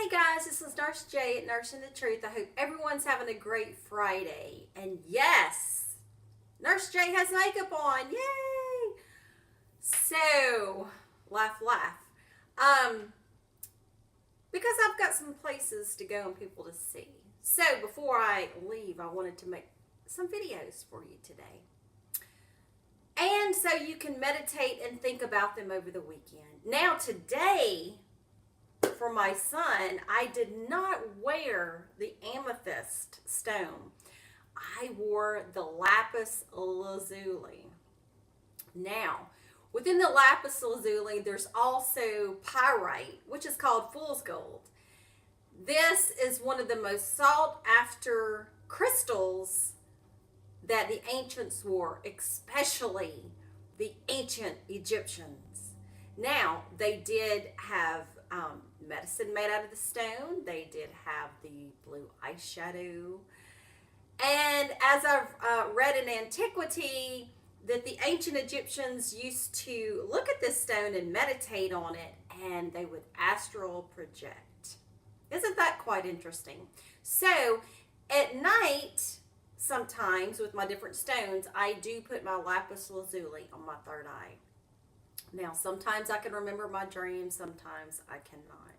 Hey guys, this is Nurse J at Nursing the Truth. I hope everyone's having a great Friday. And yes, Nurse J has makeup on. Yay! So, laugh. Because I've got some places to go and people to see. So, before I leave, I wanted to make some videos for you today. And so you can meditate and think about them over the weekend. Now, today, for my son, I did not wear the amethyst stone. I wore the lapis lazuli. Now, within the lapis lazuli, there's also pyrite, which is called fool's gold. This is one of the most sought after crystals that the ancients wore, especially the ancient Egyptians. Now, they did have medicine made out of the stone. They did have the blue eyeshadow. And as I've read in antiquity, that the ancient Egyptians used to look at this stone and meditate on it, and they would astral project. Isn't that quite interesting? So, at night, sometimes with my different stones, I do put my lapis lazuli on my third eye. Now, sometimes I can remember my dreams, sometimes I cannot.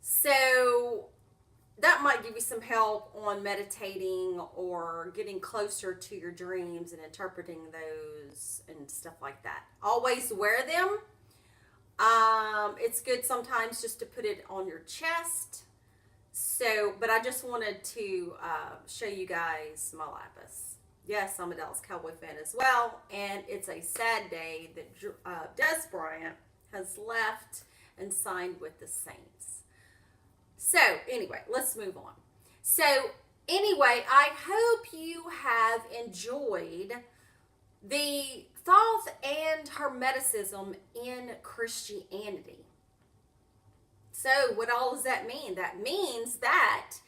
So, that might give you some help on meditating or getting closer to your dreams and interpreting those and stuff like that. Always wear them. It's good sometimes just to put it on your chest. So, but I just wanted to show you guys my lapis. Yes, I'm a Dallas Cowboy fan as well, and it's a sad day that Des Bryant has left and signed with the Saints. So, anyway, let's move on. So, anyway, I hope you have enjoyed the Thoth and Hermeticism in Christianity. So, what all does that mean? That means that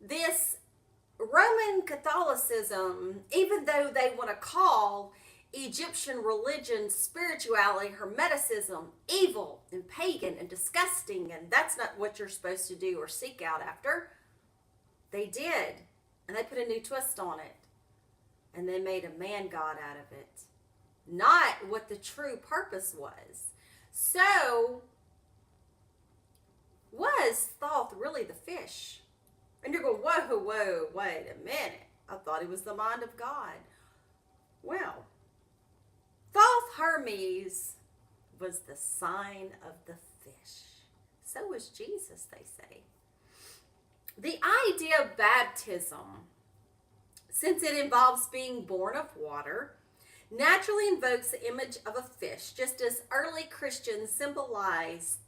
this Roman Catholicism, even though they want to call Egyptian religion, spirituality, Hermeticism, evil and pagan and disgusting, and that's not what you're supposed to do or seek out after, they did. And they put a new twist on it. And they made a man god out of it. Not what the true purpose was. So, was Thoth really the fish? And you're going, whoa, wait a minute. I thought he was the mind of God. Well, Thoth Hermes was the sign of the fish. So was Jesus, they say. The idea of baptism, since it involves being born of water, naturally invokes the image of a fish, just as early Christians symbolized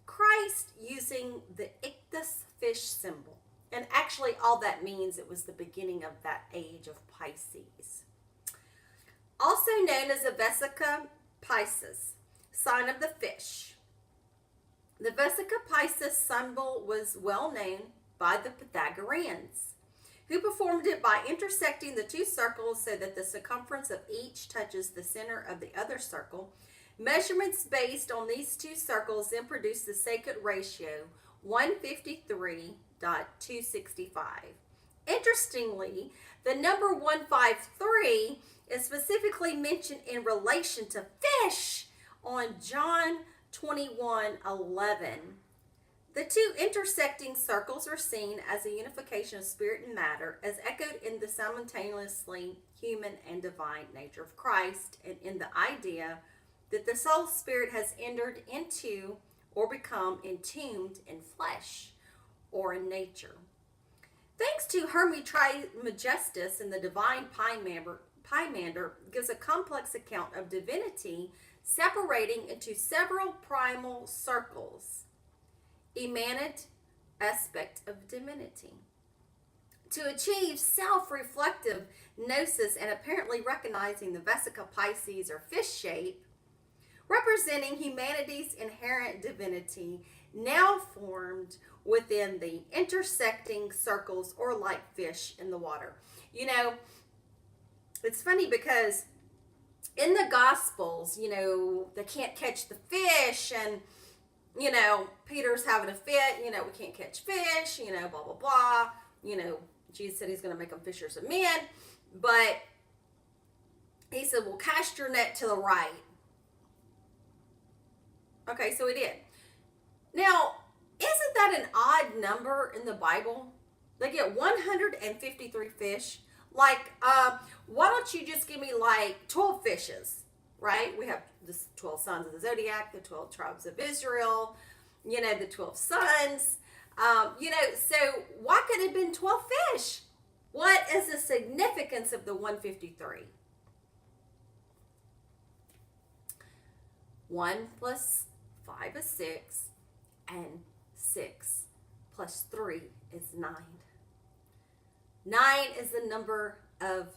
Christ using the ichthus fish symbol. And actually, all that means it was the beginning of that age of Pisces. Also known as the Vesica Pisces, sign of the fish. The Vesica Pisces symbol was well known by the Pythagoreans, who performed it by intersecting the two circles so that the circumference of each touches the center of the other circle. Measurements based on these two circles then produce the sacred ratio 153.265. Interestingly, the number 153 is specifically mentioned in relation to fish on John 21:11. The two intersecting circles are seen as a unification of spirit and matter, as echoed in the simultaneously human and divine nature of Christ, and in the idea that the soul spirit has entered into or become entombed in flesh or in nature. Thanks to Hermes Trismegistus and the divine Pymander gives a complex account of divinity separating into several primal circles, emanate aspect of divinity. To achieve self-reflective gnosis and apparently recognizing the Vesica Pisces or fish shape, representing humanity's inherent divinity, now formed within the intersecting circles or like fish in the water. You know, it's funny because in the Gospels, you know, they can't catch the fish, and Peter's having a fit, we can't catch fish, blah, blah, blah. Jesus said he's going to make them fishers of men. But he said, well, cast your net to the right. Okay, so he did. Now, isn't that an odd number in the Bible? They get 153 fish. Like, why don't you just give me like 12 fishes, right? We have the 12 sons of the zodiac, the 12 tribes of Israel, the 12 sons. So why could it have been 12 fish? What is the significance of the 153? 1 plus 5 is 6, and 6 plus 3 is 9. 9 is the number of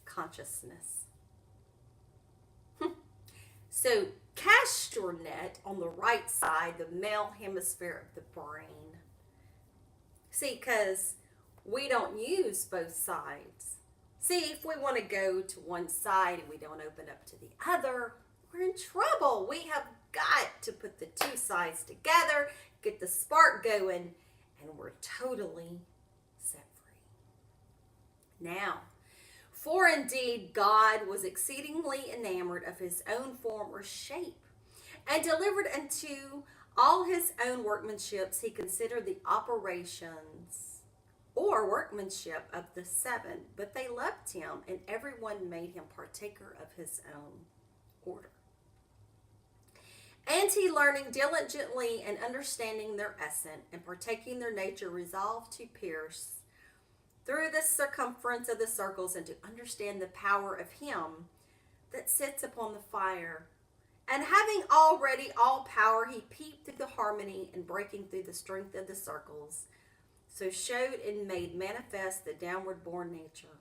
consciousness. So cast your net on the right side, the male hemisphere of the brain. See, because we don't use both sides. See, if we want to go to one side and we don't open up to the other, we're in trouble. We have got to put the two sides together, get the spark going, and we're totally set free. Now, for indeed God was exceedingly enamored of his own form or shape, and delivered unto all his own workmanships, he considered the operations or workmanship of the seven, but they loved him, and everyone made him partaker of his own order. And he, learning diligently and understanding their essence, and partaking their nature, resolved to pierce through the circumference of the circles, and to understand the power of him that sits upon the fire. And having already all power, he peeped through the harmony, and breaking through the strength of the circles, so showed and made manifest the downward born nature,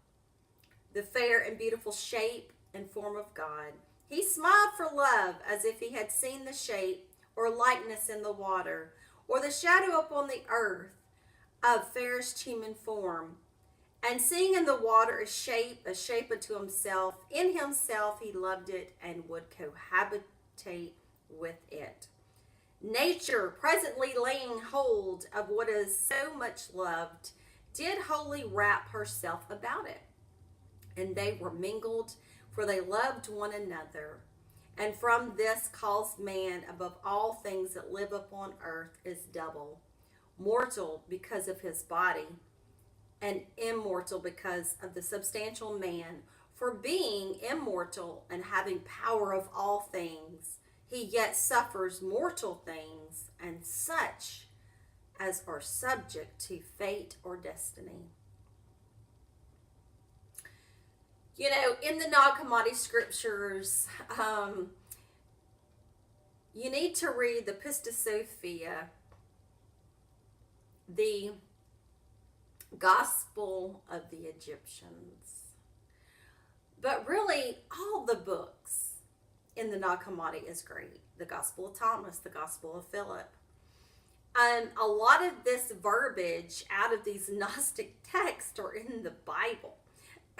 the fair and beautiful shape and form of God. He smiled for love, as if he had seen the shape or likeness in the water, or the shadow upon the earth of fairest human form. And seeing in the water a shape unto himself, in himself he loved it, and would cohabitate with it. Nature, presently laying hold of what is so much loved, did wholly wrap herself about it. And they were mingled, for they loved one another. And from this caused man, above all things that live upon earth, is double, mortal because of his body, and immortal because of the substantial man. For being immortal and having power of all things, he yet suffers mortal things, and such as are subject to fate or destiny. In the Nag Hammadi scriptures, you need to read the Pista Sophia, the Gospel of the Egyptians. But really, all the books in the Nag Hammadi is great. The Gospel of Thomas, the Gospel of Philip. A lot of this verbiage out of these Gnostic texts are in the Bible.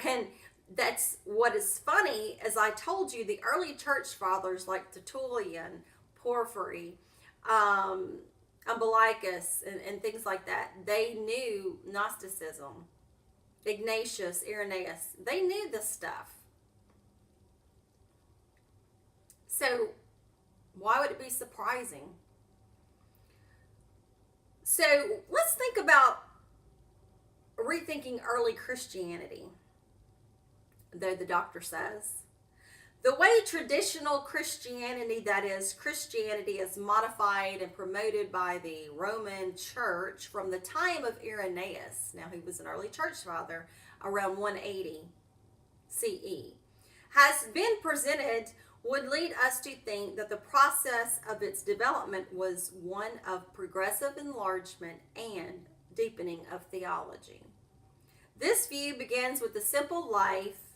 And that's what is funny, as I told you, the early church fathers like Tertullian, Porphyry, Umbilicus, and things like that, they knew Gnosticism. Ignatius, Irenaeus, they knew this stuff. So why would it be surprising? So let's think about rethinking early Christianity. Though the doctor says, the way traditional Christianity, that is, Christianity is modified and promoted by the Roman Church from the time of Irenaeus, now he was an early church father, around 180 CE, has been presented, would lead us to think that the process of its development was one of progressive enlargement and deepening of theology. This view begins with the simple life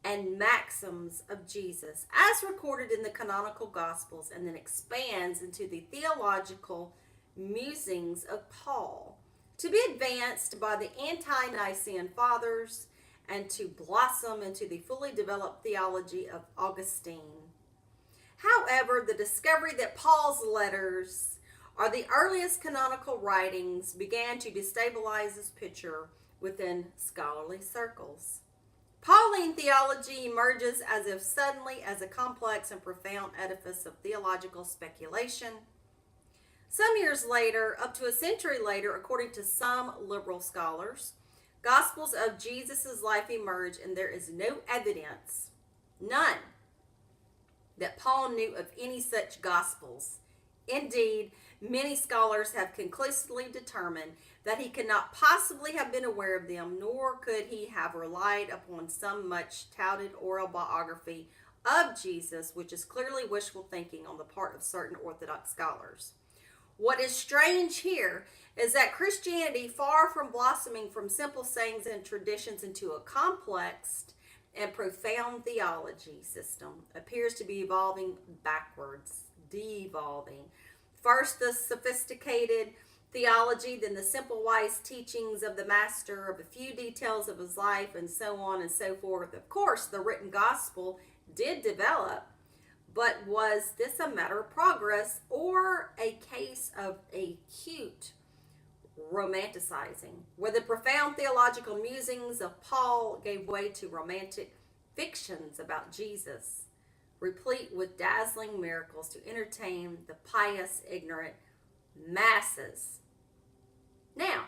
and maxims of Jesus as recorded in the canonical Gospels, and then expands into the theological musings of Paul, to be advanced by the ante-Nicene fathers, and to blossom into the fully developed theology of Augustine. However, the discovery that Paul's letters or the earliest canonical writings began to destabilize this picture within scholarly circles. Pauline theology emerges as if suddenly as a complex and profound edifice of theological speculation. Some years later, up to a century later, according to some liberal scholars, Gospels of Jesus' life emerge, and there is no evidence, none, that Paul knew of any such Gospels. Indeed, many scholars have conclusively determined that he could not possibly have been aware of them, nor could he have relied upon some much touted oral biography of Jesus, which is clearly wishful thinking on the part of certain Orthodox scholars. What is strange here is that Christianity, far from blossoming from simple sayings and traditions into a complex and profound theology system, appears to be evolving backwards, devolving. First, the sophisticated theology, then the simple wise teachings of the master, of a few details of his life, and so on and so forth. Of course, the written gospel did develop, but was this a matter of progress or a case of acute romanticizing, where the profound theological musings of Paul gave way to romantic fictions about Jesus, replete with dazzling miracles to entertain the pious, ignorant masses? Now,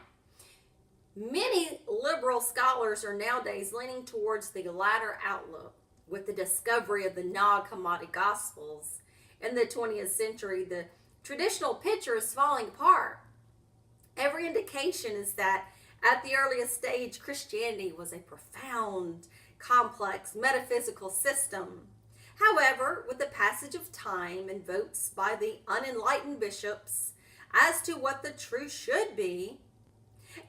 many liberal scholars are nowadays leaning towards the latter outlook. With the discovery of the non-commodity gospels in the 20th century, the traditional picture is falling apart. Every indication is that at the earliest stage, Christianity was a profound, complex, metaphysical system. However, with the passage of time and votes by the unenlightened bishops as to what the truth should be,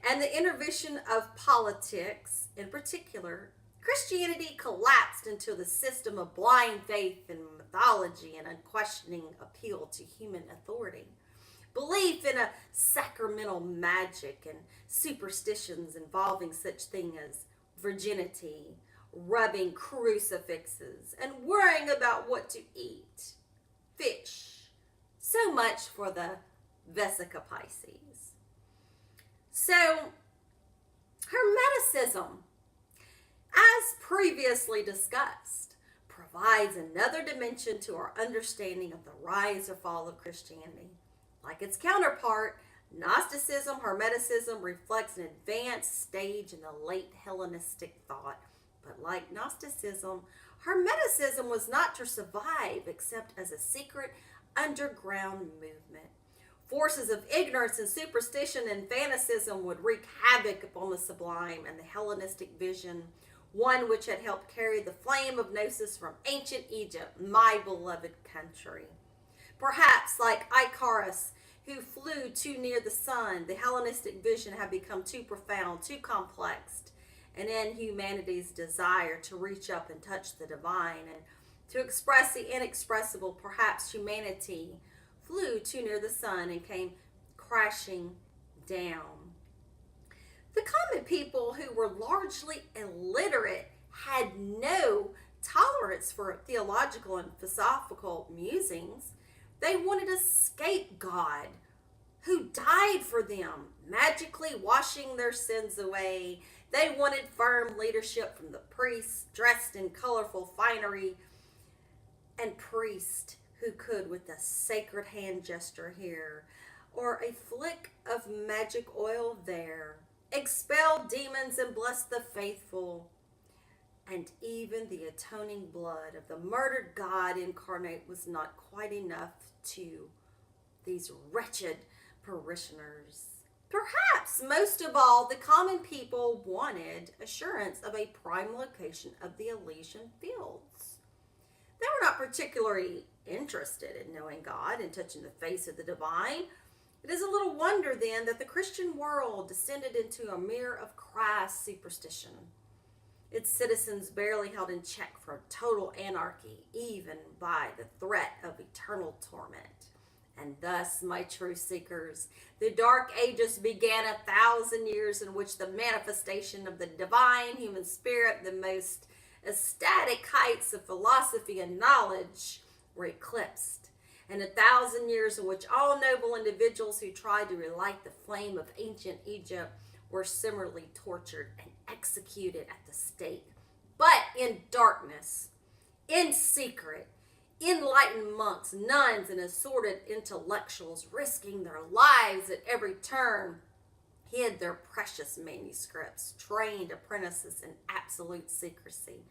and the intervention of politics in particular, Christianity collapsed into the system of blind faith and mythology and unquestioning appeal to human authority. Belief in a sacramental magic and superstitions involving such things as virginity, rubbing crucifixes, and worrying about what to eat. Fish. So much for the Vesica Pisces. So, Hermeticism, as previously discussed, provides another dimension to our understanding of the rise or fall of Christianity. Like its counterpart, Gnosticism, Hermeticism reflects an advanced stage in the late Hellenistic thought. But like Gnosticism, Hermeticism was not to survive except as a secret underground movement. Forces of ignorance and superstition and fanaticism would wreak havoc upon the sublime and the Hellenistic vision, one which had helped carry the flame of Gnosis from ancient Egypt, my beloved country. Perhaps, like Icarus, who flew too near the sun, the Hellenistic vision had become too profound, too complex, and in humanity's desire to reach up and touch the divine and to express the inexpressible, perhaps humanity flew too near the sun and came crashing down. The common people, who were largely illiterate, had no tolerance for theological and philosophical musings. They wanted a scapegoat who died for them, magically washing their sins away. They wanted firm leadership from the priests, dressed in colorful finery, and priests who could, with a sacred hand gesture here, or a flick of magic oil there, expel demons and bless the faithful. And even the atoning blood of the murdered God incarnate was not quite enough to these wretched parishioners. Perhaps most of all, the common people wanted assurance of a prime location of the Elysian fields. They were not particularly interested in knowing God and touching the face of the divine. It is a little wonder then that the Christian world descended into a mirror of crass superstition. Its citizens barely held in check for total anarchy, even by the threat of eternal torment. And thus, my true seekers, the Dark Ages began 1,000 years in which the manifestation of the divine human spirit, the most ecstatic heights of philosophy and knowledge, were eclipsed, and 1,000 years in which all noble individuals who tried to relight the flame of ancient Egypt were similarly tortured and executed at the stake, but in darkness, in secret. Enlightened monks, nuns, and assorted intellectuals, risking their lives at every turn, hid their precious manuscripts, trained apprentices in absolute secrecy,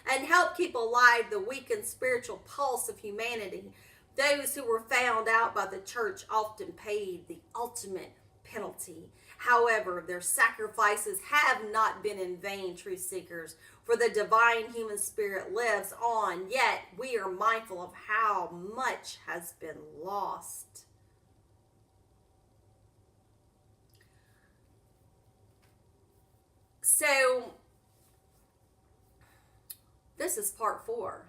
and helped keep alive the weakened spiritual pulse of humanity. Those who were found out by the church often paid the ultimate penalty. However, their sacrifices have not been in vain, truth seekers, for the divine human spirit lives on, yet we are mindful of how much has been lost. So, this is part 4.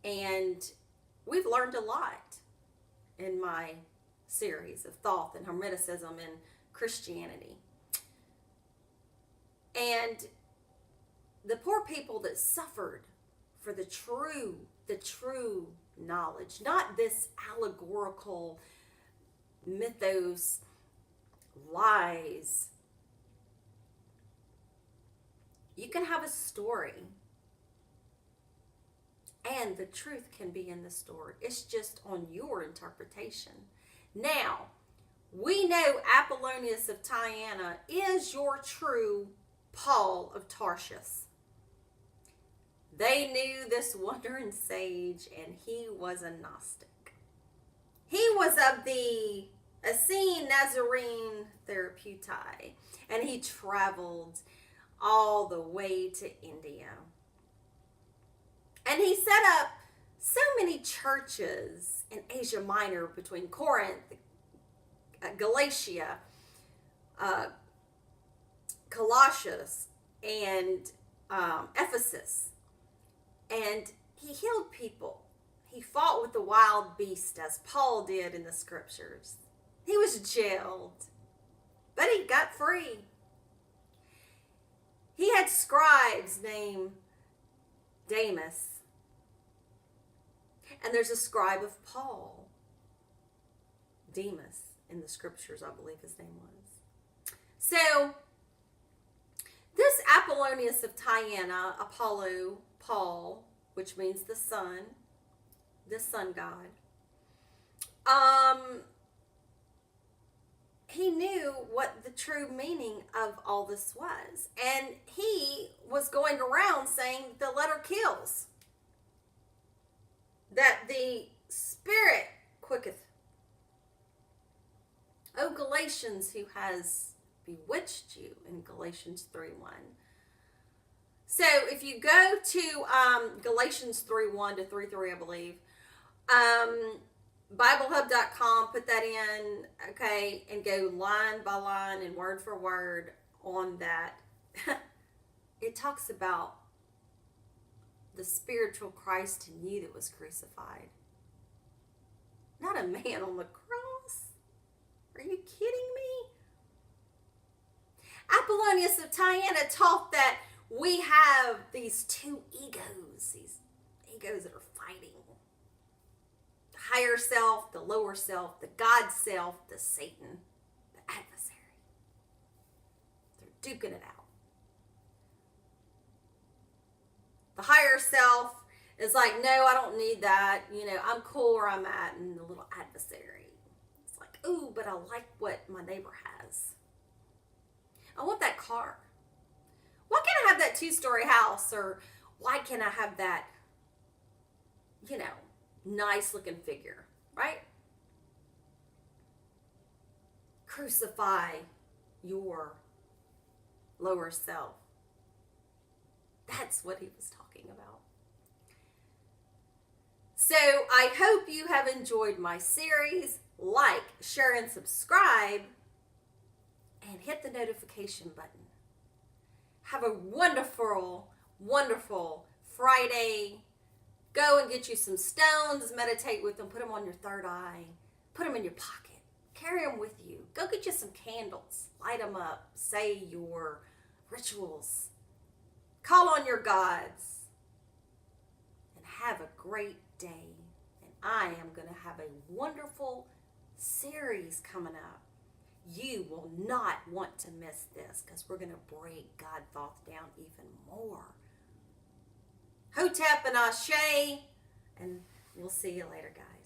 And we've learned a lot in my series of Thoth and Hermeticism and Christianity. And the poor people that suffered for the true knowledge, not this allegorical mythos, lies. You can have a story, and the truth can be in the story. It's just on your interpretation. Now, we know Apollonius of Tyana is your true Paul of Tarsus. They knew this wandering sage, and he was a Gnostic. He was of the Essene Nazarene Therapeuti, and he traveled all the way to India. And he set up so many churches in Asia Minor between Corinth, Galatia, Colossus, and Ephesus. And he healed people. He fought with the wild beast as Paul did in the scriptures. He was jailed, but he got free. He had scribes named Demas. And there's a scribe of Paul, Demas, in the scriptures, I believe his name was. So, this Apollonius of Tyana, Apollo, Paul, which means the sun god, he knew what the true meaning of all this was. And he was going around saying the letter kills, that the spirit quicketh. O Galatians, who has bewitched you, in Galatians 3:1. So if you go to Galatians 3:1 to 3:3, I believe, BibleHub.com, put that in, okay, and go line by line and word for word on that. It talks about the spiritual Christ in you that was crucified. Not a man on the cross. Are you kidding me? Apollonius of Tyana taught that we have these two egos that are fighting. The higher self, the lower self, the God self, the Satan, the adversary. They're duking it out. The higher self is like, no, I don't need that. I'm cool where I'm at. And the little adversary, it's like, ooh, but I like what my neighbor has. I want that car. Why can't I have that 2-story house? Or why can't I have that, nice looking figure, right? Crucify your lower self. That's what he was talking about. So I hope you have enjoyed my series. Like, share, and subscribe. And hit the notification button. Have a wonderful, wonderful Friday. Go and get you some stones. Meditate with them. Put them on your third eye. Put them in your pocket. Carry them with you. Go get you some candles. Light them up. Say your rituals. Call on your gods. And have a great day. I am going to have a wonderful series coming up. You will not want to miss this because we're going to break God Thoth down even more. Hotep and Ashe, and we'll see you later, guys.